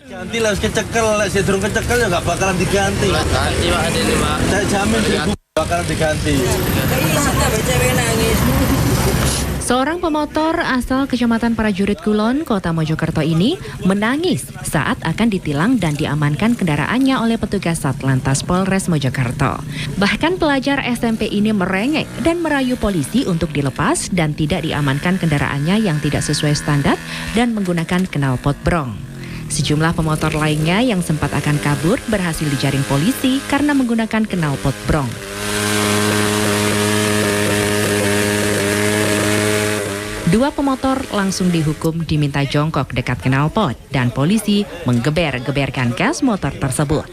Ganti lah, kecekel, sedurung kecekel ya nggak bakalan diganti. Ganti Pak ini Pak. Saya jamin bakalan diganti. Seorang pemotor asal Kecamatan Prajurit Kulon, Kota Mojokerto ini menangis saat akan ditilang dan diamankan kendaraannya oleh petugas Satlantas Polres Mojokerto. Bahkan pelajar SMP ini merengek dan merayu polisi untuk dilepas dan tidak diamankan kendaraannya yang tidak sesuai standar dan menggunakan knalpot brong. Sejumlah pemotor lainnya yang sempat akan kabur berhasil dijaring polisi karena menggunakan knalpot brong. Dua pemotor langsung dihukum diminta jongkok dekat knalpot dan polisi menggeber-geberkan gas motor tersebut.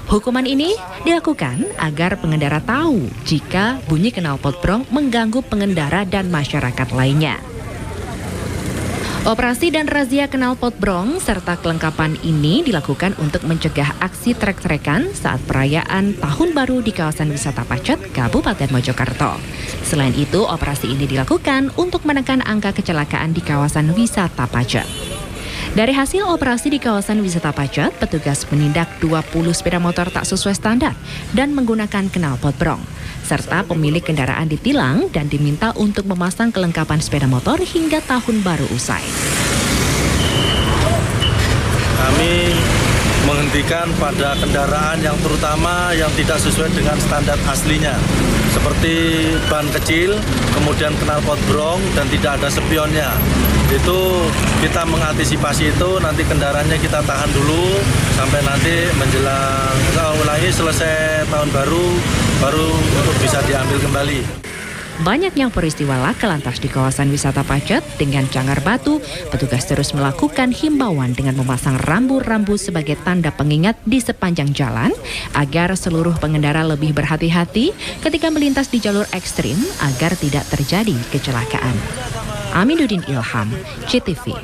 Hukuman ini dilakukan agar pengendara tahu jika bunyi knalpot brong mengganggu pengendara dan masyarakat lainnya. Operasi dan razia knalpot brong serta kelengkapan ini dilakukan untuk mencegah aksi trek-trekan saat perayaan Tahun Baru di kawasan wisata Pacet, Kabupaten Mojokerto. Selain itu, operasi ini dilakukan untuk menekan angka kecelakaan di kawasan wisata Pacet. Dari hasil operasi di kawasan wisata Pacet, petugas menindak 20 sepeda motor tak sesuai standar dan menggunakan knalpot brong. Serta pemilik kendaraan ditilang dan diminta untuk memasang kelengkapan sepeda motor hingga tahun baru usai. Kami menghentikan pada kendaraan yang terutama yang tidak sesuai dengan standar aslinya. Seperti ban kecil, kemudian knalpot brong dan tidak ada spionnya. Itu kita mengantisipasi itu, nanti kendaraannya kita tahan dulu sampai nanti menjelang selesai tahun baru untuk bisa diambil kembali. Banyaknya peristiwa laka lantas di kawasan wisata Pacet dengan Canggar Batu, petugas terus melakukan himbauan dengan memasang rambu-rambu sebagai tanda pengingat di sepanjang jalan agar seluruh pengendara lebih berhati-hati ketika melintas di jalur ekstrim agar tidak terjadi kecelakaan. Aminuddin Ilham, CTV.